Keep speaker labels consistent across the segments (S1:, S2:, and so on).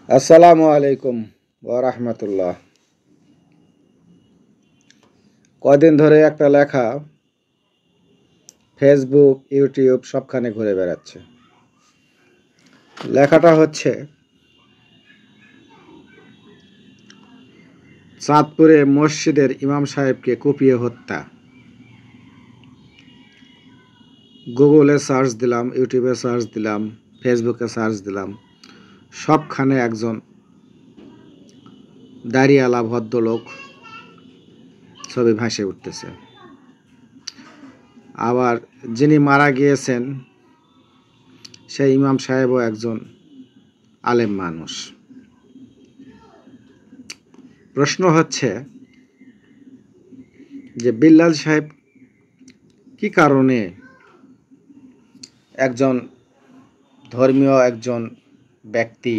S1: আসসালামু আলাইকুম ওয়া রাহমাতুল্লাহ। কয়দিন ধরে একটা লেখা ফেসবুক, ইউটিউব সবখানে ঘুরে বেড়াচ্ছে। লেখাটা হচ্ছে চাঁদপুরে মসজিদের ইমাম সাহেবকে কুপিয়ে হত্যা। গুগলে সার্চ দিলাম, ইউটিউবে সার্চ দিলাম, ফেসবুকে সার্চ দিলাম, সবখানে একজন দাড়িওয়ালা ভদ্রলোক ছবি ভাসে উঠতেছে। আবার যিনি মারা গিয়েছেন সেই ইমাম সাহেবও একজন আলেম মানুষ। প্রশ্ন হচ্ছে যে বিল্লাল সাহেব কি কারণে একজন ধর্মীয় একজন ব্যক্তি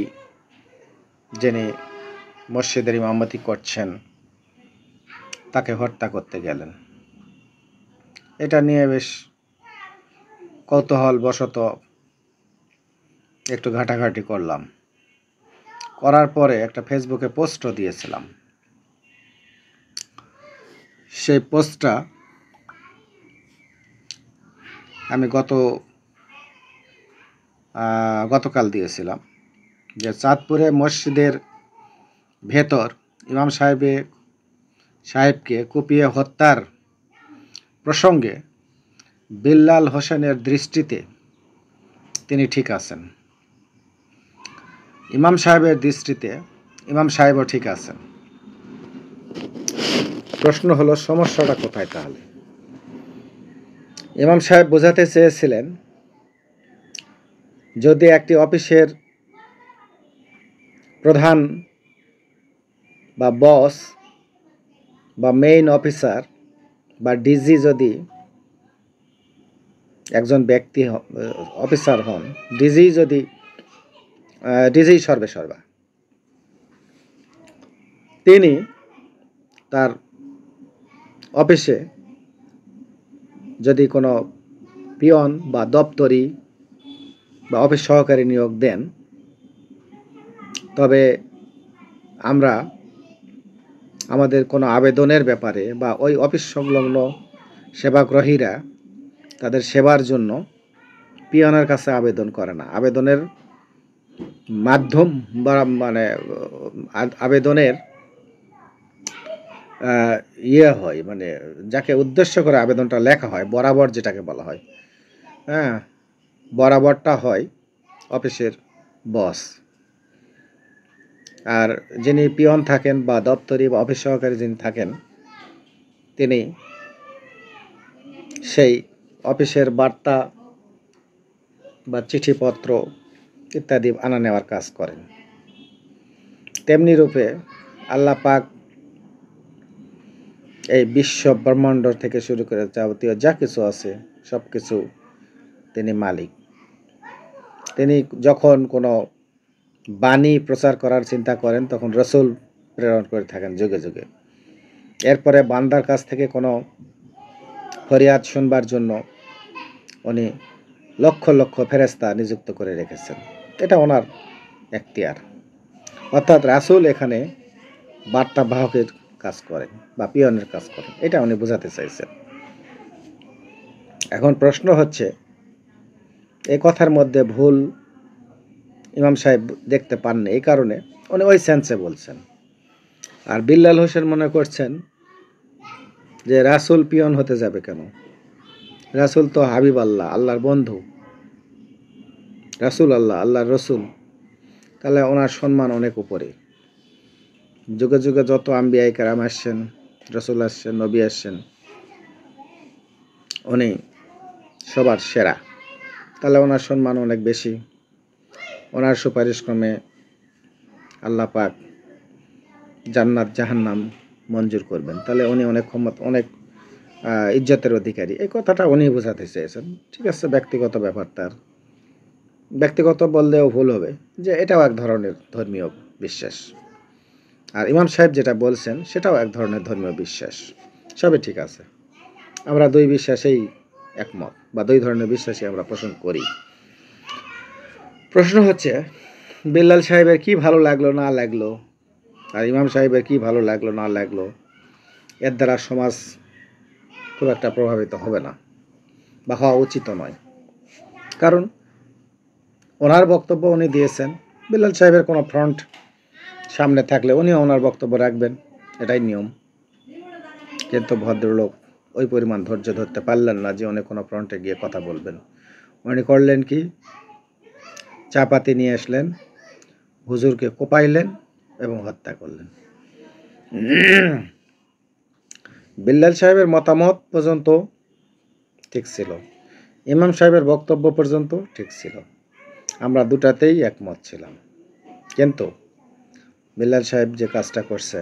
S1: যিনি মসজিদের ইমামতি করছেন তাকে হত্যা করতে গেলেন। এটা নিয়ে বেশ কৌতূহল বশত একটু ঘাটাঘাটি করলাম। করার পরে একটা ফেসবুকে পোস্টও দিয়েছিলাম। সেই পোস্টটা আমি গতকাল দিয়েছিলাম যে চাঁদপুরে মসজিদের ভেতর ইমাম সাহেবকে কুপিয়ে হত্যার প্রসঙ্গে বিল্লাল হোসেনের দৃষ্টিতে তিনি ঠিক আছেন। ইমাম সাহেবের দৃষ্টিতে ইমাম সাহেবও ঠিক আছেন। প্রশ্ন হলো সমস্যাটা কোথায় তাহলে? ইমাম সাহেব বোঝাতে চেয়েছিলেন যদি একটি অফিসের প্রধান বা বস বা মেইন অফিসার বা ডিজি যদি একজন ব্যক্তি অফিসার হন, ডিজি সর্বেসর্বা, তিনি তার অফিসে যদি কোনো পিয়ন বা দপ্তরি বা অফিস সহকারী নিয়োগ দেন, তবে আমরা আমাদের কোনো আবেদনের ব্যাপারে বা ওই অফিস সংলগ্ন সেবাগ্রহীরা তাদের সেবার জন্য পিয়নের কাছে আবেদন করে না। আবেদনের মাধ্যম বা আবেদনের হয়, যাকে উদ্দেশ্য করে আবেদনটা লেখা হয়, বরাবর যেটাকে বলা হয়, হ্যাঁ, বরাবরটা হয় অফিসের বস। আর যিনি পিয়ন থাকেন বা দপ্তরি বা অফিস সহকারী যিনি থাকেন, তিনি সেই অফিসের বার্তা বা চিঠিপত্র ইত্যাদি আনা নেওয়ার কাজ করেন। তেমনি রূপে আল্লাহ পাক এই বিশ্ব ব্রহ্মাণ্ড থেকে শুরু করে যাবতীয় যা কিছু আছে সব কিছু তিনি মালিক। তিনি যখন কোনো বাণী প্রচার করার চিন্তা করেন তখন রসুল প্রেরণ করে থাকেন যুগে যুগে। এরপরে বান্দার কাছ থেকে কোনো ফরিয়াদ শুনবার জন্য উনি লক্ষ লক্ষ ফেরেশতা নিযুক্ত করে রেখেছেন। এটা ওনার এখতিয়ার। অর্থাৎ রাসূল এখানে বার্তাবাহকের কাজ করেন বা পিয়নের কাজ করেন, এটা উনি বোঝাতে চাইছেন। এখন প্রশ্ন হচ্ছে এই কথার মধ্যে ভুল ইমাম সাহেব দেখতে পাননি, এই কারণে উনি ওই সেন্সে বলছেন। আর বিল্লাল হোসেন মনে করছেন যে রাসূল পিয়ন হতে যাবে কেন? রাসূল তো হাবিব আল্লাহ, আল্লাহর বন্ধু, রাসূল আল্লাহ, আল্লাহর রসুল, তাহলে ওনার সম্মান অনেক উপরে। যুগে যুগে যত আম্বিয়া কেরাম আসছেন, রসুল আসছেন, নবী আসছেন, উনি সবার সেরা, তাহলে ওনার সম্মান অনেক বেশি। ওনার সুপারিশ ক্রমে আল্লাহ পাক জান্নাত জাহান্নাম মঞ্জুর করবেন, তাহলে উনি অনেক অনেক ইজ্জতের অধিকারী। এই কথাটা উনি বোঝাতে চেয়েছেন। ঠিক আছে, ব্যক্তিগত ব্যাপার, তার ব্যক্তিগত বললেও ভুল হবে, যে এটাও এক ধরনের ধর্মীয় বিশ্বাস। আর ইমাম সাহেব যেটা বলছেন সেটাও এক ধরনের ধর্মীয় বিশ্বাস। সবই ঠিক আছে, আমরা দুই বিশ্বাসেই একমত বা দুই ধরনের বিশ্বাসই আমরা পোষণ করি। প্রশ্ন হচ্ছে বিল্লাল সাহেবের কি ভালো লাগলো না লাগলো, আর ইমাম সাহেবের কি ভালো লাগলো না লাগলো, এর দ্বারা সমাজ খুব একটা প্রভাবিত হবে না বা হওয়া উচিত নয়। কারণ ওনার বক্তব্য উনি দিয়েছেন, বিল্লাল সাহেবের কোনো ফ্রন্ট সামনে থাকলে উনিও ওনার বক্তব্য রাখবেন, এটাই নিয়ম। কিন্তু ভদ্রলোক ওই পরিমাণ ধৈর্য ধরতে পারলেন না যে উনি কোনো ফ্রন্টে গিয়ে কথা বলবেন। উনি করলেন কি, চাপাতি নিয়ে আসলেন, হুজুরকে কোপাইলেন এবং হত্যা করলেন। বিল্লাল সাহেবের মতামত পর্যন্ত ঠিক ছিল, ইমাম সাহেবের বক্তব্য পর্যন্ত ঠিক ছিল, আমরা দুটাতেই একমত ছিলাম। কিন্তু বিল্লাল সাহেব যে কাজটা করছে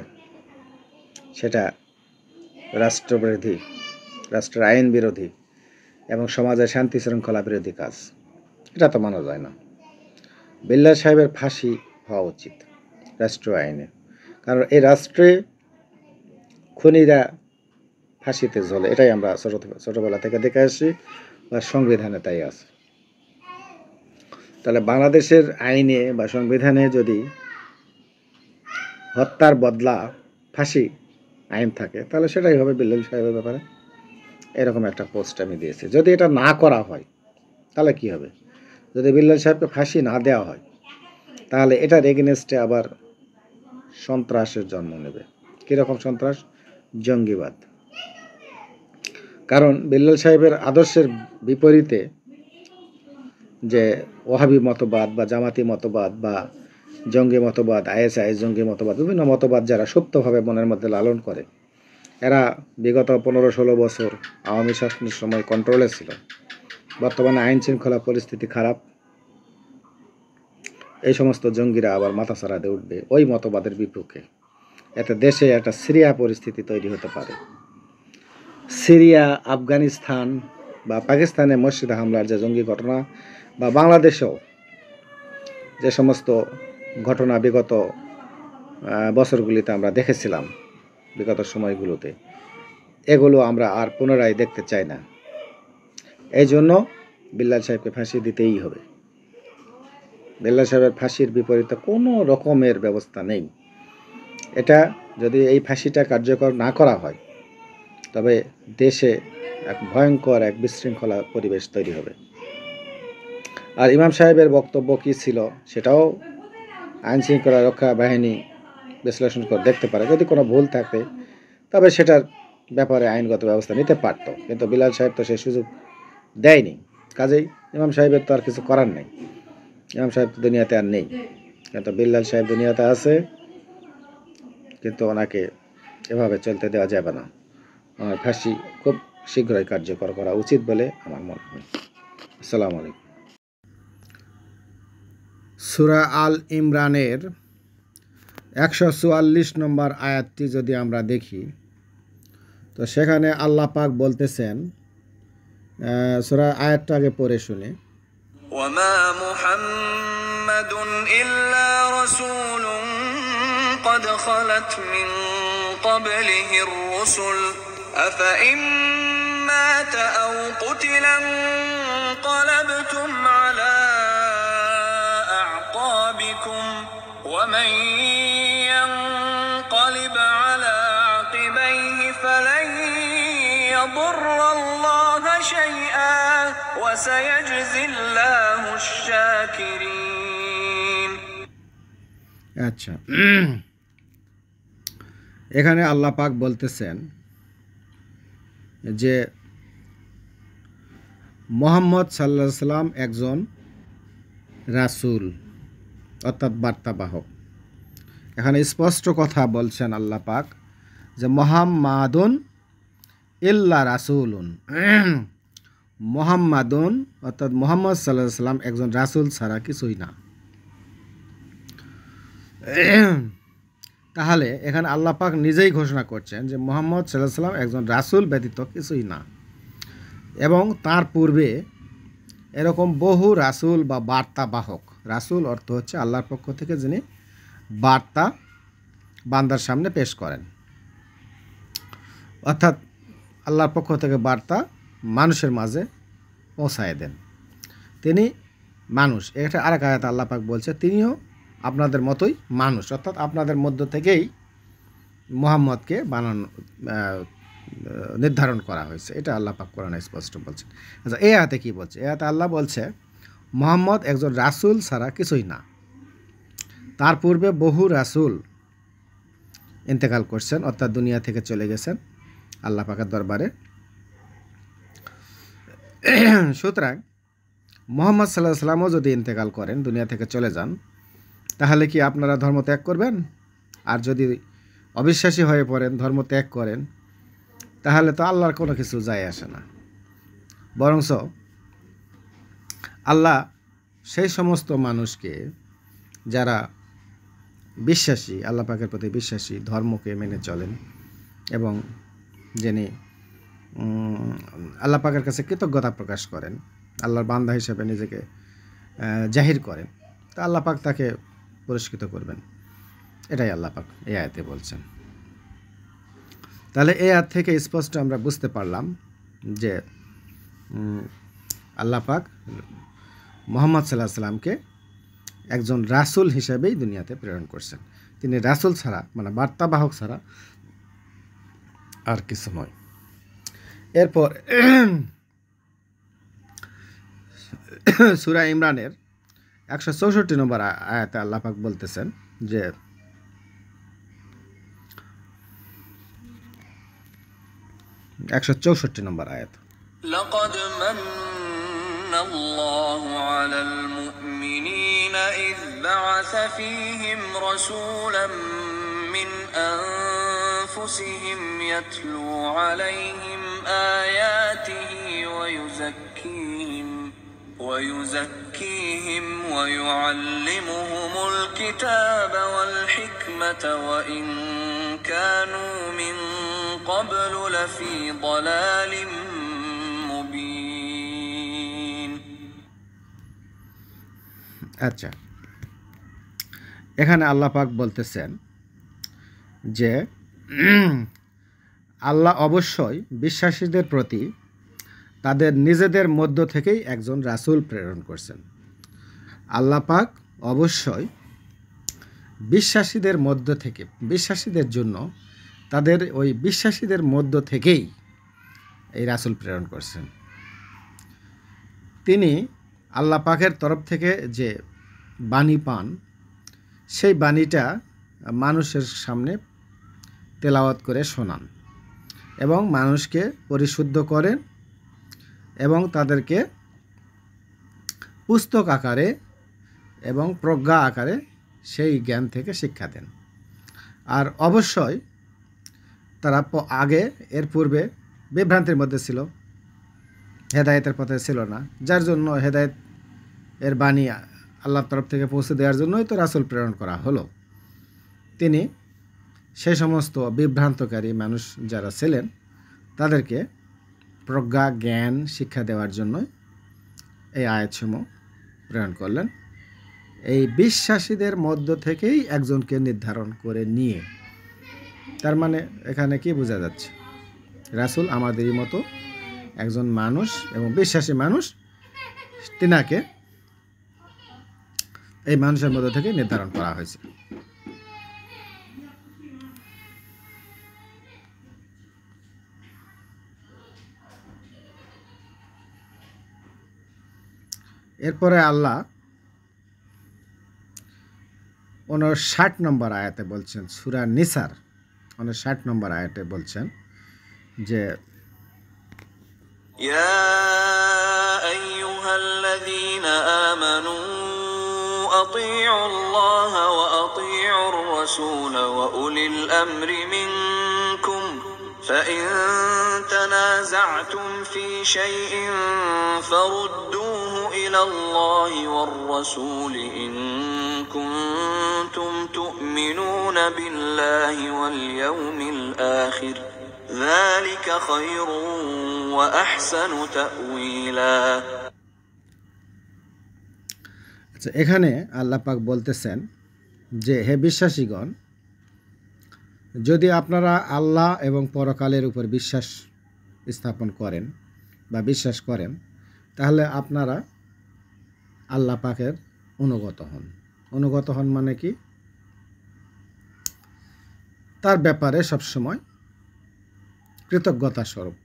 S1: সেটা রাষ্ট্রবিরোধী, রাষ্ট্রের আইন বিরোধী এবং সমাজের শান্তি শৃঙ্খলা বিরোধী কাজ, এটা তো মানা যায় না। বিল্লাল সাহেবের ফাঁসি হওয়া উচিত রাষ্ট্রীয় আইনে, কারণ এই রাষ্ট্রে খুনিরা ফাঁসিতে ঝোলে, এটাই আমরা ছোটবেলা থেকে দেখে আসছি বা সংবিধানে তাই আছে। তাহলে বাংলাদেশের আইনে বা সংবিধানে যদি হত্যার বদলা ফাঁসি আইন থাকে, তাহলে সেটাই হবে বিল্লাল সাহেবের ব্যাপারে। এরকম একটা পোস্ট আমি দিয়েছি। যদি এটা না করা হয় তাহলে কি হবে, যদি বিল্লাল সাহেবকে ফাঁসি না দেওয়া হয় তাহলে এটার এগেনস্টে আবার সন্ত্রাসের জন্ম নেবে। কীরকম সন্ত্রাস? জঙ্গিবাদ। কারণ বিল্লাল সাহেবের আদর্শের বিপরীতে যে ওহাবি মতবাদ বা জামাতি মতবাদ বা জঙ্গি মতবাদ, আইএসআই জঙ্গি মতবাদ, বিভিন্ন মতবাদ যারা সুপ্তভাবে মনের মধ্যে লালন করে, এরা বিগত 15-16 বছর আওয়ামী শাসনের সময় কন্ট্রোলে ছিল। বর্তমানে আইন শৃঙ্খলা পরিস্থিতি খারাপ, এই সমস্ত জঙ্গিরা আবার মাথাছাড়া দিয়ে উঠবে ওই মতবাদের বিপক্ষে। এতে দেশে একটা সিরিয়া পরিস্থিতি তৈরি হতে পারে। সিরিয়া, আফগানিস্তান বা পাকিস্তানে মসজিদে হামলার যে জঙ্গি ঘটনা, বা বাংলাদেশেও যে সমস্ত ঘটনা বিগত বছরগুলিতে আমরা দেখেছিলাম, বিগত সময়গুলোতে, এগুলো আমরা আর পুনরায় দেখতে চাই না। এই জন্য বিল্লাল সাহেবকে ফাঁসি দিতেই হবে। বিল্লাল সাহেবের ফাঁসির বিপরীতে কোনো রকমের ব্যবস্থা নেই। এটা যদি এই ফাঁসিটা কার্যকর না করা হয় তবে দেশে এক ভয়ঙ্কর এক বিশৃঙ্খলা পরিবেশ তৈরি হবে। আর ইমাম সাহেবের বক্তব্য কী ছিল সেটাও আইন শৃঙ্খলা রক্ষা বাহিনী বিশ্লেষণ করে দেখতে পারে। যদি কোনো ভুল থাকে তবে সেটার ব্যাপারে আইনগত ব্যবস্থা নিতে পারত, কিন্তু বিল্লাল সাহেব তো সেই সুযোগ দেয়নি। কাজেই ইমাম সাহেবের তো আর কিছু করার নেই, ইমাম সাহেব তো দুনিয়াতে আর নেই। কিন্তু বিল্লাল সাহেব দুনিয়াতে আছে, কিন্তু ওনাকে এভাবে চলতে দেওয়া যাবে না। ওনার ফাঁসি খুব শীঘ্রই কার্যকর করা উচিত বলে আমার মনে হয়। আসসালামু আলাইকুম। সূরা আল ইমরানের 144 নম্বর আয়াতটি যদি আমরা দেখি, তো সেখানে আল্লাহ পাক বলতেছেন, সূরা আয়াতটা আগে পড়ে শুনে,
S2: ওয়ামা মুহাম্মাদুন ইল্লা রাসূলুন قد خلت من قبله الرسل أفإن مات أو قتل انقلبتم على أعقابكم ومن ينقلب على عقبيه فلن يضر الله شيئا وسيجزي الله الشاكرين।
S1: আচ্ছা, এখানে আল্লাহ পাক বলতেছেন যে মুহাম্মদ সাল্লাল্লাহু আলাইহি সাল্লাম একজন রাসূল, অর্থাৎ বার্তাবাহক। এখানে স্পষ্ট কথা বলছেন আল্লাহ পাক যে মুহাম্মাদুন ইল্লা রাসূলুন, মুহাম্মাদুন অর্থাৎ মুহাম্মদ সাল্লাল্লাহু আলাইহি সাল্লাম একজন রাসূল ছাড়া কিছুই না। তাহলে এখানে আল্লাহ পাক নিজেই ঘোষণা করছেন যে মুহাম্মদ সাল্লাল্লাহু আলাইহি সাল্লাম একজন রাসূল ব্যতীত কিছুই না, এবং তার পূর্বে এরকম বহু রাসূল বা বার্তাবাহক, রাসূল অর্থ হচ্ছে আল্লাহর পক্ষ থেকে যিনি বার্তা বান্দার সামনে পেশ করেন, অর্থাৎ আল্লাহর পক্ষ থেকে বার্তা মানুষের মাঝে পৌঁছায় দেন, তিনি মানুষ। এটা আরেক আয়াত আল্লাহ পাক বলছে তিনিও আপনাদের মতোই মানুষ, অর্থাৎ আপনাদের মধ্য থেকেই মুহাম্মদকে নির্ধারণ করা হয়েছে। এটা আল্লাহ পাক কোরআনে স্পষ্ট বলছেন। আচ্ছা, এই আয়াতে কি বলছে? এই আয়াতে আল্লাহ বলছে মুহাম্মদ একজন রাসূল ছাড়া কিছুই না। তার পূর্বে বহু রাসূল ইন্তেকাল করছেন, অর্থাৎ দুনিয়া থেকে চলে গেছেন আল্লাহ পাকের দরবারে। সুতরাং মুহাম্মদ সাল্লাল্লাহু আলাইহি সাল্লামও যদি ইন্তেকাল করেন, দুনিয়া থেকে চলে যান, তাহলে কি আপনারা ধর্ম ত্যাগ করবেন? আর যদি অবিশ্বাসী হয়ে পড়েন, ধর্ম ত্যাগ করেন, তাহলে তো আল্লাহর কোনো কিছু যায় আসে না। বরঞ্চ আল্লাহ সেই সমস্ত মানুষকে যারা বিশ্বাসী, আল্লাহ পাকের প্রতি বিশ্বাসী, ধর্মকে মেনে চলেন এবং যিনি আল্লাহ পাকের কাছে কৃতজ্ঞতা প্রকাশ করেন, আল্লাহর বান্দা হিসেবে নিজেকে জাহির করেন, তা আল্লাহ পাক তাকে পুরস্কৃত করবেন। এটাই আল্লাহ পাক এই আয়াতে বলছেন। তাহলে এই আয়াত থেকে স্পষ্ট আমরা বুঝতে পারলাম যে আল্লাহ পাক মুহাম্মদ সাল্লাল্লাহু আলাইহি সাল্লামকে একজন রাসূল হিসেবেই দুনিয়াতে প্রেরণ করছেন। তিনি রাসূল ছাড়া, মানে বার্তাবাহক ছাড়া আর কিছু নয়। এরপর সূরা ইমরানের 164 নম্বর আয়াতে আল্লাহ পাক বলতেছেন যে 164 নম্বর আয়াত,
S2: لقد من الله على المؤمنين إذ بعث فيهم رسولا من أنفسهم يتلو عليهم آياته ويزكيهم ويعلمهم الكتاب والحكمة وإن كانوا من قبل لفي ضلال مبين।
S1: আচ্ছা, এখানে আল্লাহ পাক বলতেছেন যে আল্লাহ অবশ্যই বিশ্বাসীদের প্রতি তাদের নিজেদের মধ্য থেকেই একজন রাসূল প্রেরণ করছেন। আল্লাহ পাক অবশ্যই বিশ্বাসীদের মধ্য থেকে, বিশ্বাসীদের জন্য তাদের ওই বিশ্বাসীদের মধ্য থেকেই এই রাসূল প্রেরণ করছেন। তিনি আল্লাহ পাকের তরফ থেকে যে বাণী পান, সেই বাণীটা মানুষের সামনে তেলাওয়াত করে শোনান এবং মানুষকে পরিশুদ্ধ করেন এবং তাদেরকে পুস্তক আকারে এবং প্রজ্ঞা আকারে সেই জ্ঞান থেকে শিক্ষা দেন। আর অবশ্যই তারা আগে এর পূর্বে বিভ্রান্তির মধ্যে ছিল, হেদায়েতের পথে ছিল না, যার জন্য হেদায়েত এর বাণী আল্লাহর তরফ থেকে পৌঁছে দেওয়ার জন্যই তো রাসূল প্রেরণ করা হলো। তিনি সেই সমস্ত বিভ্রান্তকারী মানুষ যারা ছিলেন তাদেরকে প্রজ্ঞা, জ্ঞান, শিক্ষা দেওয়ার জন্য এই আয়াতসমূহ প্রেরণ করলেন। এই বিশ্বাসীদের মধ্য থেকেই একজনকে নির্ধারণ করে নিয়ে, তার মানে এখানে কি বোঝা যাচ্ছে? রাসূল আমাদেরই মতো একজন মানুষ এবং বিশ্বাসী মানুষ, তিনাকে এই মানুষের মধ্য থেকে নির্ধারণ করা হয়েছে। এরপরে আল্লাহ 59 নম্বর আয়াতে বলছেন, সূরা নিসার 59 নম্বর আয়াতে বলছেন যে
S2: يا أيها الذين آمنوا أطيعوا الله وأطيعوا الرسول وأولي الأمر منكم فإن تنازعتم في شيء فردوه إلى الله والرسول إن كنتم تؤمنون بالله واليوم الآخر ذلك خير وأحسن تأويلا।
S1: আচ্ছা, এখানে আল্লাহ পাক বলতেছেন যে হে বিশ্বাসীগণ, যদি আপনারা আল্লাহ এবং পরকালের উপর বিশ্বাস স্থাপন করেন বা বিশ্বাস করেন, তাহলে আপনারা আল্লাহ পাকের অনুগত হন অনুগত হন মানে কি? তার ব্যাপারে সবসময় কৃতজ্ঞতা স্বরূপ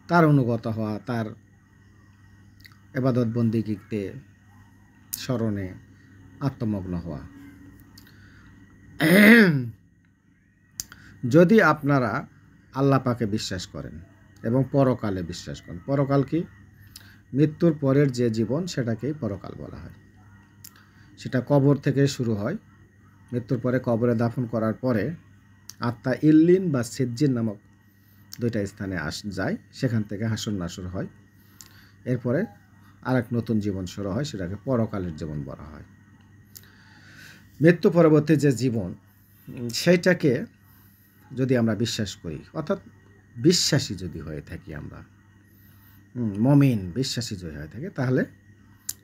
S1: তার অনুগত হওয়া, তার ইবাদত বন্দেগীতে স্মরণে আত্মমগ্ন হওয়া। যদি আপনারা আল্লাহ পাকে বিশ্বাস করেন এবং পরকালে বিশ্বাস করেন, পরকাল কি? মৃত্যুর পরের যে জীবন, সেটাকেই পরকাল বলা হয়। সেটা কবর থেকে শুরু হয়। মৃত্যুর পরে কবরে দাফন করার পরে আত্মা ইল্লিন বা সিজ্জিন নামক দুইটা স্থানে যায়, সেখান থেকে হাসর নাসর হয়। এরপরে আরেক নতুন জীবন শুরু হয়, সেটাকে পরকালের জীবন বলা হয়। মৃত্যু পরবর্তী যে জীবন, সেইটাকে যদি আমরা বিশ্বাস করি, অর্থাৎ বিশ্বাসী যদি হয়ে থাকি আমরা, মমিন বিশ্বাসী যদি হয়ে থাকে, তাহলে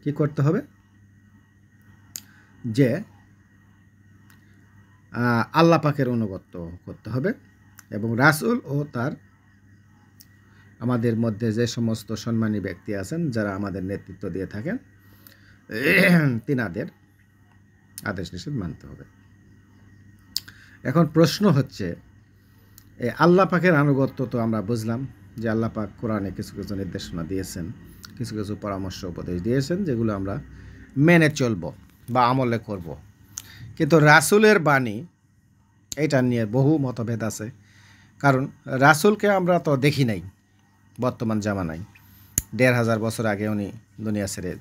S1: কি করতে হবে? যে আল্লাহ পাকের অনুগত্য করতে হবে এবং রাসূল ও তার আমাদের মধ্যে যে সমস্ত সম্মানী ব্যক্তি আছেন, যারা আমাদের নেতৃত্ব দিয়ে থাকেন, তিনাদের আদেশ নিষেধ মানতে হবে। এখন প্রশ্ন হচ্ছে, এই আল্লাহ পাকের আনুগত্য তো আমরা বুঝলাম যে আল্লাহ পাক কোরআনে কিছু কিছু নির্দেশনা দিয়েছেন, কিছু কিছু পরামর্শ উপদেশ দিয়েছেন, যেগুলো আমরা মেনে চলব বা আমলে করব। কিন্তু রাসূলের বাণী, এটা নিয়ে বহু মতভেদ আছে। কারণ রাসূলকে আমরা তো দেখি নাই বর্তমান জামানায়। ১৫০০ বছর আগে উনি দুনিয়া ছেড়ে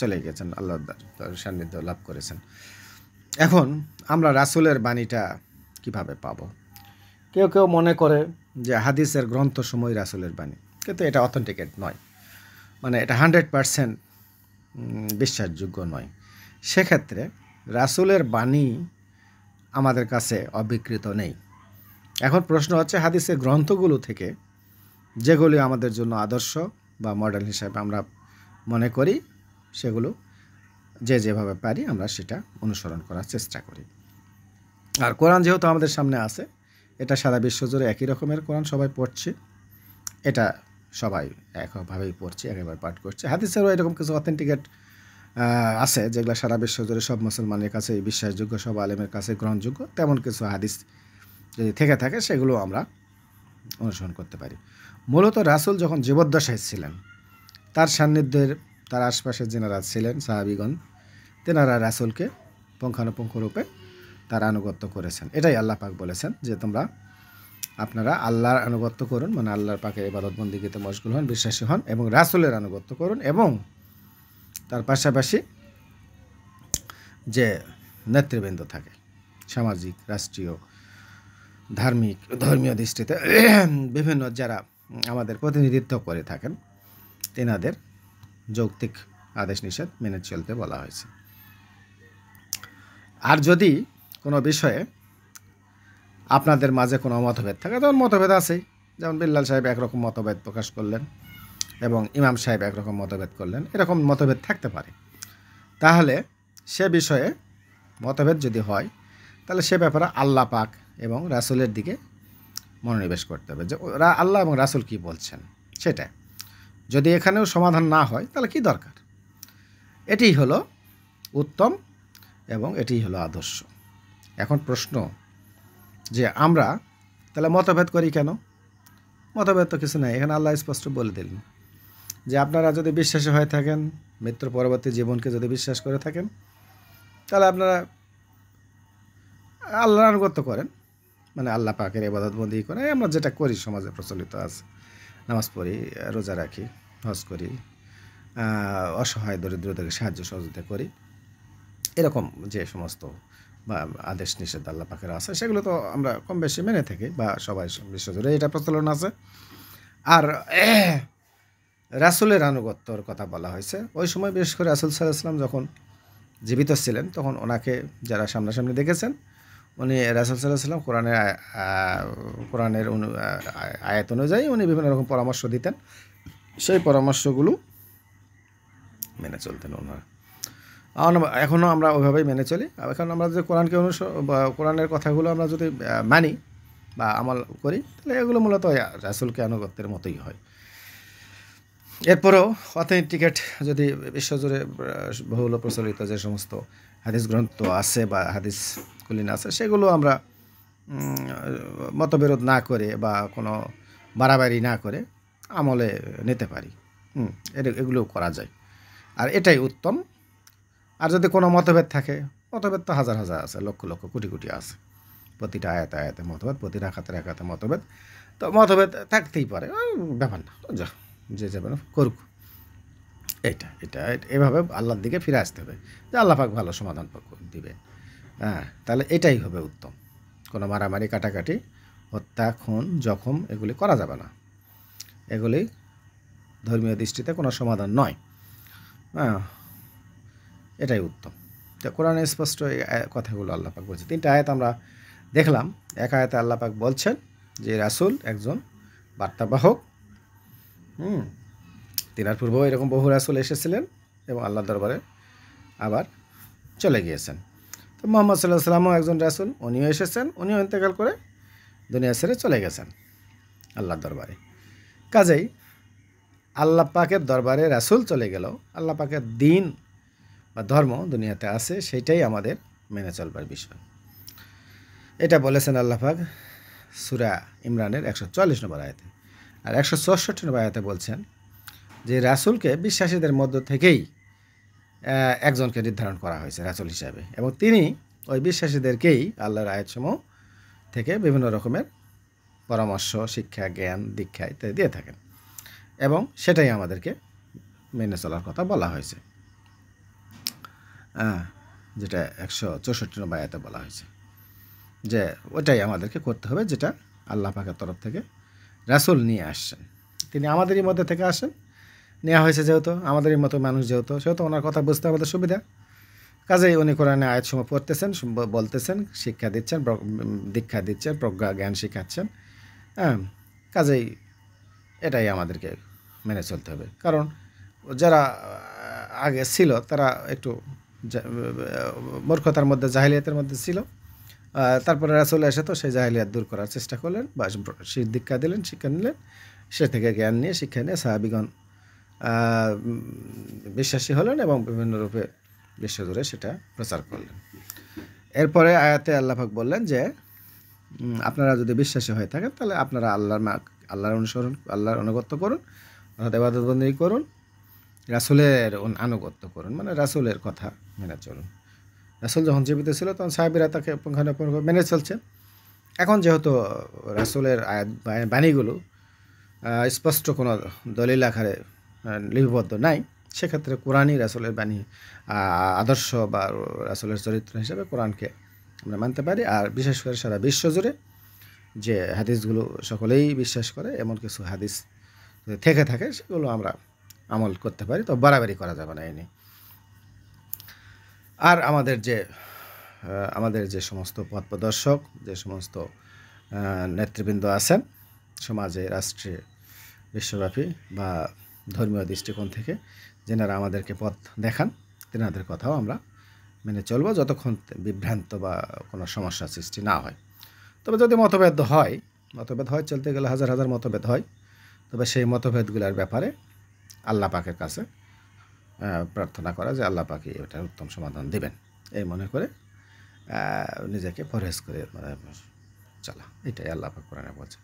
S1: চলে গেছেন, আল্লাহ তার সান্নিধ্য লাভ করেছেন। এখন আমরা রাসূলের বাণীটা কিভাবে পাব? কেউ কেউ মনে করে যে হাদিসের গ্রন্থসমূহ রাসূলের বাণী, কিন্তু এটা অথেন্টিকেট নয়, মানে এটা 100% বিশ্বাসযোগ্য নয়। সেক্ষেত্রে রাসূলের বাণী আমাদের কাছে অবিকৃত নেই। এখন প্রশ্ন হচ্ছে, হাদিসের গ্রন্থগুলো থেকে যেগুলি আমাদের জন্য আদর্শ বা মডেল হিসাবে আমরা মনে করি, সেগুলো যে যেভাবে পারি আমরা সেটা অনুসরণ করার চেষ্টা করি। আর কোরআন যেহেতু আমাদের সামনে আছে, এটা সারা বিশ্বজুড়ে একই রকমের কোরআন সবাই পড়ছে, এটা সবাই একভাবেই পড়ছে, একভাবে পাঠ করছে। হাদিসেরও এরকম কিছু অথেন্টিকেট আছে, যেগুলো সারা বিশ্বজুড়ে সব মুসলমানের কাছে বিশ্বাসযোগ্য, সব আলেমের কাছে গ্রহণযোগ্য। তেমন কিছু হাদিস যদি থেকে থাকে, সেগুলো আমরা অনুসরণ করতে পারি। মূলত রাসূল যখন জীবদ্দশায় ছিলেন, তার সান্নিধ্যের, তার আশপাশে যেনারা ছিলেন সাহাবীগণ, তেনারা রাসূলকে পুঙ্খানুপুঙ্খ রূপে তার আনুগত্য করেছেন। এটাই আল্লাহ পাক বলেছেন যে আপনারা আল্লাহর আনুগত্য করুন, মানে আল্লাহর পাকের ইবাদত বন্দেগীতে মশগুল হন, বিশ্বাসী হন এবং রাসূলের আনুগত্য করুন, এবং তার পাশাপাশি যে নেতৃবৃন্দ থাকে, সামাজিক, রাষ্ট্রীয়, ধার্মিক, ধর্মীয় দৃষ্টিতে বিভিন্ন যারা আমাদের প্রতিনিধিত্ব করে থাকেন, তেনাদের যৌক্তিক আদেশ নিষেধ মেনে চলতে বলা হয়েছে। আর যদি কোনো বিষয়ে আপনাদের মাঝে কোনো মতভেদ থাকে, তখন মতভেদ আছেই। যেমন বিল্লাল সাহেব একরকম মতভেদ প্রকাশ করলেন এবং ইমাম সাহেব একরকম মতভেদ করলেন, এরকম মতভেদ থাকতে পারে। তাহলে সে বিষয়ে মতভেদ যদি হয়, তাহলে সে ব্যাপারে আল্লাহ পাক এবং রাসূলের দিকে মনোনিবেশ করতে হবে, যে আল্লাহ এবং রাসূল কী বলছেন সেটা। যদি এখানেও সমাধান না হয়, তাহলে কি দরকার? এটিই হলো উত্তম এবং এটিই হলো আদর্শ। এখন প্রশ্ন যে আমরা তাহলে মতভেদ করি কেন? মতভেদ তো কিছু নাই, এখানে আল্লাহ স্পষ্ট বলে দিলেন যে আপনারা যদি বিশ্বাসী হয়ে থাকেন, মৃত্যুর পরবর্তী জীবনকে যদি বিশ্বাস করে থাকেন, তাহলে আপনারা আল্লাহর আনুগত্য করেন, মানে আল্লাহ পাকের ইবাদত বন্দেগী করেন। আমরা যেটা করি, সমাজে প্রচলিত আছে, নামাজ পড়ি, রোজা রাখি, হজ করি, অসহায় দরিদ্রদেরকে সাহায্য সহযোগিতা করি, এরকম যে সমস্ত বা আদেশ নিষেধ আল্লাহ পাকের আছে, সেগুলো তো আমরা কম বেশি মেনে থাকি, বা সবাই বিশ্বজুড়ে এটা প্রচলন আছে। আর রাসূলের আনুগত্যর কথা বলা হয়েছে। ওই সময় বিশেষ করে রাসূল সাল্লাল্লাহু আলাইহি ওয়াসাল্লাম যখন জীবিত ছিলেন, তখন ওনাকে যারা সামনাসামনি দেখেছেন, উনি রাসূল সাল্লাল্লাহু আলাইহি ওয়াসাল্লাম কোরআনের আয়াত অনুযায়ী উনি বিভিন্ন রকম পরামর্শ দিতেন, সেই পরামর্শগুলো মেনে চলতেন ওনারা। এখনও আমরা ওইভাবেই মেনে চলি। এখন আমরা যদি কোরআনকে বা কোরআনের কথাগুলো আমরা যদি মানি বা আমল করি, তাহলে এগুলো মূলত রাসূলকে আনুগত্যের মতোই হয়। এরপরেও অথেন্টিকেট যদি বিশ্বজুড়ে বহুল প্রচলিত যে সমস্ত হাদিস গ্রন্থ আছে বা হাদিস কুলিন আছে, সেগুলো আমরা মতবিরোধ না করে বা কোনো বাড়াবাড়ি না করে আমলে নিতে পারি। এগুলো করা যায়, আর এটাই উত্তম। আর যদি কোনো মতভেদ থাকে, মতভেদ তো হাজার হাজার আছে, লক্ষ লক্ষ কোটি কোটি আছে, প্রতিটা আয়াতে আয়াতে মতভেদ, প্রতিটা রাখাতে মতভেদ, তো মতভেদ থাকতেই পারে, ব্যাপার না, যা যে যাবে না করুক। এটা এটা এভাবে আল্লাহর দিকে ফিরে আসতে হবে যে আল্লাহ পাক ভালো সমাধান দিবে। তাহলে এটাই হবে উত্তম। কোনো মারামারি, কাটাকাটি, হত্যা, খুন, জখম এগুলি করা যাবে না। এগুলি ধর্মীয় দৃষ্টিতে কোনো সমাধান নয়। এটাই উত্তম। তো কোরআনে স্পষ্ট এই কথাগুলো আল্লাহ পাক বলছে। 3টা আয়াত আমরা দেখলাম। এক আয়াতে আল্লাহ পাক বলছেন যে রাসূল একজন বার্তাবাহক। তিনার পূর্বেও এরকম বহু রাসূল এসেছিলেন এবং আল্লাহর দরবারে আবার চলে গিয়েছেন। তো মুহাম্মদ সাল্লাল্লাহু আলাইহি ওয়াসাল্লামও একজন রাসূল, উনিও এসেছেন, উনিও ইন্তেকাল করে দুনিয়া ছেড়ে চলে গেছেন আল্লাহর দরবারে। কাজেই আল্লাহ পাকের দরবারে রাসূল চলে গেলেও আল্লাহ পাকের দিন বা ধর্ম দুনিয়াতে আছে, সেইটাই আমাদের মেনে চলবার বিষয়। এটা বলেছেন আল্লাহ পাক সূরা ইমরানের 144 নম্বর আয়াতে। আর 164 নম্বর আয়াতে বলছেন যে রাসূলকে বিশ্বাসীদের মধ্য থেকেই একজনকে নির্ধারণ করা হয়েছে রাসূল হিসাবে, এবং তিনি ওই বিশ্বাসীদেরকেই আল্লাহর আয়াতসমূহ থেকে বিভিন্ন রকমের পরামর্শ, শিক্ষা, জ্ঞান, দীক্ষা ইত্যাদি দিয়ে থাকেন, এবং সেটাই আমাদেরকে মেনে চলার কথা বলা হয়েছে, যেটা 164 নম্বর আয়াতে বলা হয়েছে যে ওটাই আমাদেরকে করতে হবে, যেটা আল্লাহ পাকের তরফ থেকে রাসূল নিয়ে আসছেন। তিনি আমাদেরই মধ্যে থেকে আসেন, নেওয়া হয়েছে যেহেতু, আমাদেরই মতো মানুষ যেহেতু, সেহেতু ওনার কথা বুঝতে আমাদের সুবিধা। কাজেই উনি কোরআনে আয়াতসমূহ পড়তেছেন, বলতেছেন, শিক্ষা দিচ্ছেন, দীক্ষা দিচ্ছেন, প্রজ্ঞা জ্ঞান শিখাচ্ছেন। কাজেই এটাই আমাদেরকে মেনে চলতে হবে। কারণ যারা আগে ছিল তারা একটু মূর্খতার মধ্যে, জাহিলিয়াতের মধ্যে ছিল। তারপরে রাসূল এসে তো সেই জাহিলিয়াত দূর করার চেষ্টা করলেন বা দীক্ষা দিলেন, শিক্ষা নিলেন, সে থেকে জ্ঞান নিয়ে, শিক্ষা নিয়ে সাহাবীগণ বিশ্বাসী হলেন এবং বিভিন্ন রূপে বিশ্বজুড়ে সেটা প্রচার করলেন। এরপরে আয়াতে আল্লাহ পাক বললেন যে আপনারা যদি বিশ্বাসী হয়ে থাকেন তাহলে আপনারা আল্লাহর অনুসরণ, আল্লাহর আনুগত্য করুন, অর্থাৎ ইবাদত বন্দেগী করুন, রাসূলের আনুগত্য করুন, মানে রাসূলের কথা মেনে চলুন। রাসূল যখন জীবিত ছিল তখন সাহাবীরা তাকে পুঙ্খানুপুঙ্খ মেনে চলছে। এখন যেহেতু রাসূলের বাণীগুলো স্পষ্ট কোনো দলিল আকারে লিপিবদ্ধ নাই, সেক্ষেত্রে কোরআনই রাসূলের বাণী, আদর্শ বা রাসূলের চরিত্র হিসেবে কোরআনকে আমরা মানতে পারি। আর বিশেষ করে সারা বিশ্বজুড়ে যে হাদিসগুলো সকলেই বিশ্বাস করে, এমন কিছু হাদিস যদি থেকে থাকে সেগুলো আমরা আমল করতে পারি, তো বাড়াবাড়ি করা যাবে না এনে। আর আমাদের যে সমস্ত পথ প্রদর্শক, যে সমস্ত নেতৃবৃন্দ আছেন সমাজে, রাষ্ট্রে, বিশ্বব্যাপী বা ধর্মীয় দৃষ্টিকোণ থেকে, যেনারা আমাদেরকে পথ দেখান, তেনাদের কথাও আমরা মেনে চলব যতক্ষণ বিভ্রান্ত বা কোনো সমস্যা সৃষ্টি না হয়। তবে যদি মতভেদ হয়, চলতে গেলে হাজার হাজার মতভেদ হয়, তবে সেই মতভেদগুলোর ব্যাপারে আল্লাহ পাকের কাছে প্রার্থনা করা যে আল্লাহ পাকই এটার উত্তম সমাধান দেবেন, এই মনে করে নিজেকে পরহেজ করে চলা, এটাই আল্লাহ পাক কোরআনে বলছে।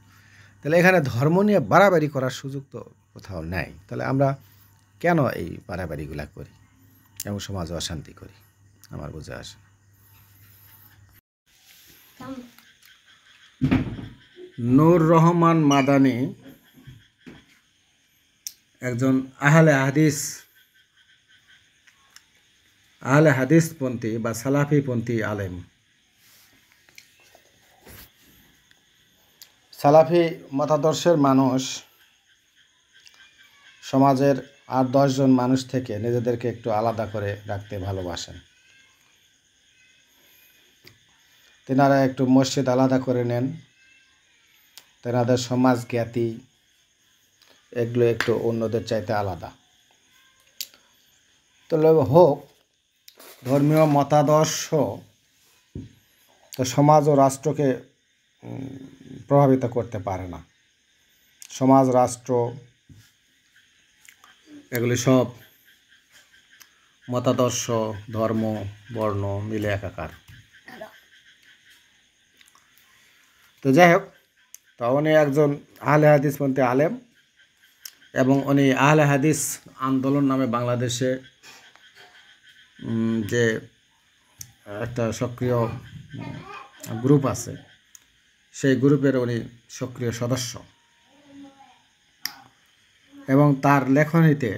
S1: তাহলে এখানে ধর্ম নিয়ে বাড়াবাড়ি করার সুযোগ তো কোথাও নেই। তাহলে আমরা কেন এই বাড়াবাড়িগুলা করি এবং সমাজে অশান্তি করি, আমার বুঝে আসে। নূর রহমান মাদানী একজন আহলে হাদিসপন্থী বা সালাফিপন্থী আলেম। সালাফি মতাদর্শের মানুষ সমাজের 8-10 জন মানুষ থেকে নিজেদেরকে একটু আলাদা করে রাখতে ভালোবাসেন। তেনারা একটু মসজিদ আলাদা করে নেন, তেনাদের সমাজ জ্ঞাতি এগুলো একটু অন্যদের চাইতে আলাদা। তবে হোক ধর্মীয় মতাদর্শ তো সমাজ ও রাষ্ট্রকে প্রভাবিত করতে পারে না। সমাজ, রাষ্ট্র এগুলি সব মতাদর্শ, ধর্ম, বর্ণ মিলে একাকার। তো যাই হোক, তো উনি একজন আহলে হাদিসপন্থী আলেম, এবং উনি আহলে হাদিস আন্দোলন নামে বাংলাদেশে যে একটা সক্রিয় গ্রুপ আছে, সেই গ্রুপের উনি সক্রিয় সদস্য, এবং তার লেখনীতে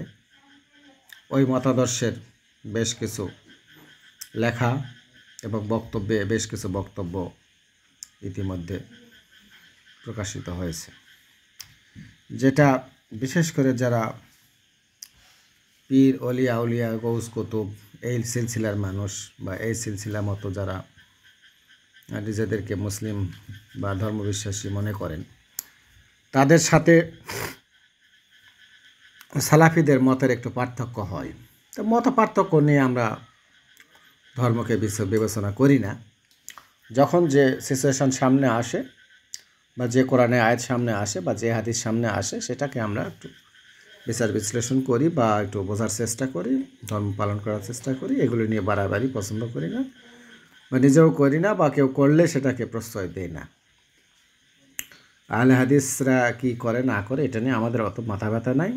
S1: ওই মতাদর্শের বেশ কিছু লেখা এবং বক্তব্যে বেশ কিছু বক্তব্য ইতিমধ্যে প্রকাশিত হয়েছে, যেটা বিশেষ করে যারা পীর, অলিয়া উলিয়া, গৌস কুতুব এই সিলসিলার মানুষ বা এই সিলসিলার মতো যারা নিজেদেরকে মুসলিম বা ধর্মবিশ্বাসী মনে করেন, তাদের সাথে সালাফিদের মতের একটু পার্থক্য হয়। তো মত পার্থক্য নিয়ে আমরা ধর্মকে বিবেচনা করি না। যখন যে সিচুয়েশন সামনে আসে, বা যে কোরআনে আয়াত সামনে আসে, বা যে হাদিস সামনে আসে, সেটাকে আমরা একটু বিচার বিশ্লেষণ করি বা একটু বোঝার চেষ্টা করি, ধর্ম পালন করার চেষ্টা করি। এগুলো নিয়ে বাড়াবাড়ি পছন্দ করি না, বা নিজেও করি না, বা কেউ করলে সেটাকে প্রশ্রয় দেয় না। আহলে হাদিসরা কি করে না করে এটা নিয়ে আমাদের অত মাথা ব্যথা নাই,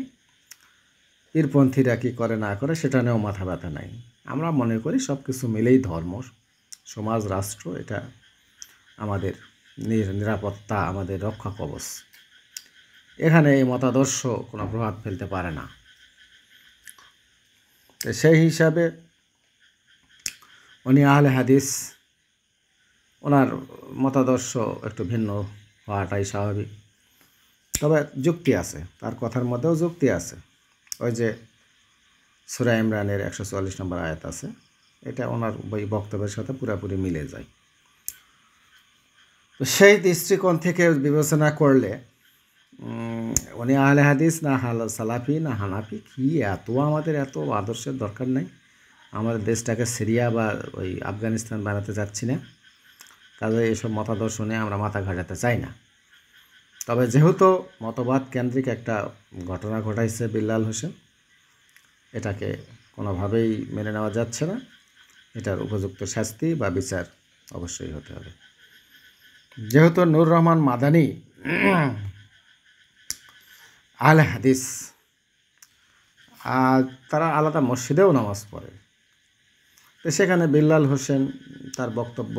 S1: পীরপন্থীরা কী করে না করে সেটা নিয়েও মাথা ব্যথা নাই। আমরা মনে করি সব কিছু মিলেই ধর্ম, সমাজ, রাষ্ট্র, এটা আমাদের নিরাপত্তা, আমাদের রক্ষা কবচ। এখানে এই মতাদর্শ কোনো প্রভাব ফেলতে পারে না। সেই হিসাবে উনি আহলে হাদিস, ওনার মতাদর্শ একটু ভিন্ন হওয়াটাই স্বাভাবিক। তবে যুক্তি আছে, তার কথার মধ্যেও যুক্তি আছে। ওই যে সূরা ইমরানের 144 নম্বর আয়াত আছে, এটা ওনার ওই বক্তব্যের সাথে পুরোপুরি মিলে যায়। তো সেই দৃষ্টিকোণ থেকে বিবেচনা করলে উনি আহলে হাদিস না সালাফি না হানাফি, কি আমাদের এত আদর্শের দরকার নাই। আমাদের দেশটাকে সিরিয়া বা ওই আফগানিস্তান বানাতে যাচ্ছি না, কাজে এসব মতাদর্শ নিয়ে আমরা মাথা ঘাটাতে চাই না। তবে যেহেতু মতবাদ কেন্দ্রিক একটা ঘটনা ঘটাইছে বিল্লাল হোসেন, এটাকে কোনোভাবেই মেনে নেওয়া যাচ্ছে না। এটার উপযুক্ত শাস্তি বা বিচার অবশ্যই হতে হবে। যেহেতু নূর রহমান মাদানী আহলে হাদিস, তারা আলাদা মসজিদেও নামাজ পড়ে, তো সেখানে বিল্লাল হোসেন তার বক্তব্য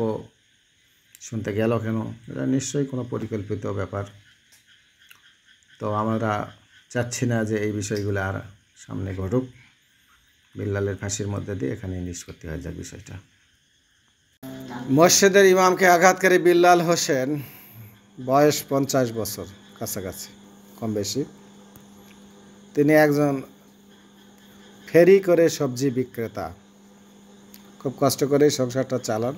S1: শুনতে গেল কেন? এটা নিশ্চয়ই কোনো পরিকল্পিত ব্যাপার। তো আমরা চাচ্ছি না যে এই বিষয়গুলো আর সামনে ঘটুক। বিল্লালের ফাঁসির মধ্যে দিয়ে এখানে নিষ্পত্তি হয়ে যায় বিষয়টা। মসজিদের ইমামকে আঘাতকারী বিল্লাল হোসেন, বয়স 50 বছর কাছাকাছি, কম বেশি। তিনি একজন ফেরি করে সবজি বিক্রেতা, খুব কষ্ট করে সংসারটা চালান।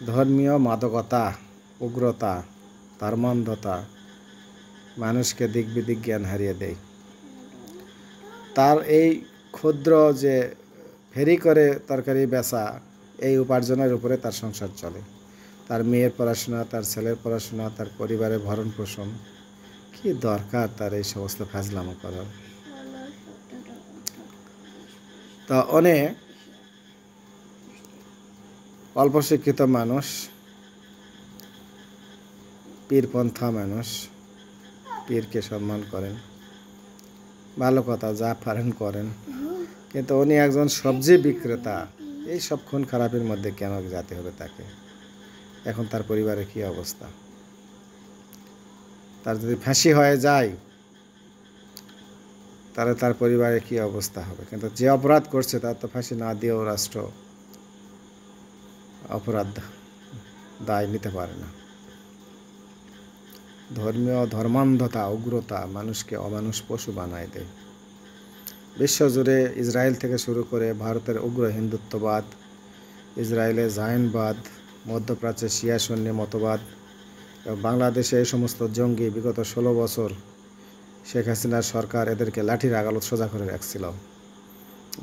S1: ধর্মীয় মাদকতা, উগ্রতা, ধর্মান্ধতা মানুষকে দিক বিদিক জ্ঞান হারিয়ে দেয়। তার এই ক্ষুদ্র যে ফেরি করে তরকারি বেচা, এই উপার্জনের উপরে তার সংসার চলে। তার মেয়ের পড়াশোনা, তার ছেলের পড়াশোনা, তার পরিবারের ভরণ পোষণ, কি দরকার তার এই সমস্ত ফাজলামো করার? তা অনেক অল্প শিক্ষিত মানুষ, পীরপন্থা মানুষ, পীরকে সম্মান করেন, ভালো কথা, যা পারেন করেন, কিন্তু উনি একজন সবজি বিক্রেতা। এই সব খুন খারাপের মধ্যে কেন যেতে হবে তাকে? এখন তার পরিবারের কী অবস্থা? তার যদি ফাঁসি হয়ে যায় তাহলে তার পরিবারের কী অবস্থা হবে? কিন্তু যে অপরাধ করছে তার তো ফাঁসি না দিয়েও রাষ্ট্র অপরাধ দায় নিতে পারে না। ধর্মীয় ধর্মান্ধতা, উগ্রতা মানুষকে অমানুষ পশু বানায় দেয়। বিশ্বজুড়ে ইসরায়েল থেকে শুরু করে ভারতের উগ্র হিন্দুত্ববাদ, ইসরায়েলের জায়নবাদ, মধ্যপ্রাচ্যের শিয়া সুন্নি মতবাদ এবং বাংলাদেশে এই সমস্ত জঙ্গি বিগত 16 বছর শেখ হাসিনার সরকার এদেরকে লাঠির আগালত সোজা করে রাখছিল।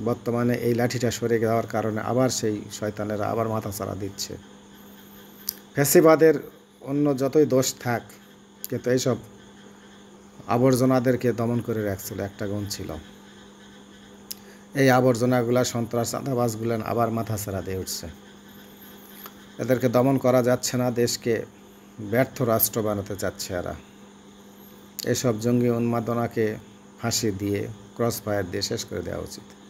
S1: বর্তমানে এই লাঠিটা সরে যাওয়ার কারণে আবার সেই শয়তানেরা আবার মাথাচাড়া দিচ্ছে। ফ্যাসিবাদের অন্য যতই দোষ থাক, কিন্তু এইসব আবর্জনাদেরকে দমন করে রাখছিল, একটা গুণ ছিল। এই আবর্জনাগুলা সন্ত্রাস চাঁদাবাজগুলো আবার মাথাছাড়া দিয়ে উঠছে। এদেরকে দমন করা যাচ্ছে না, দেশকে ব্যর্থ রাষ্ট্র বানাতে চাচ্ছে এরা। এসব জঙ্গি উন্মাদনাকে ফাঁসি দিয়ে ক্রস ফায়ার দিয়ে শেষ করে দেওয়া উচিত।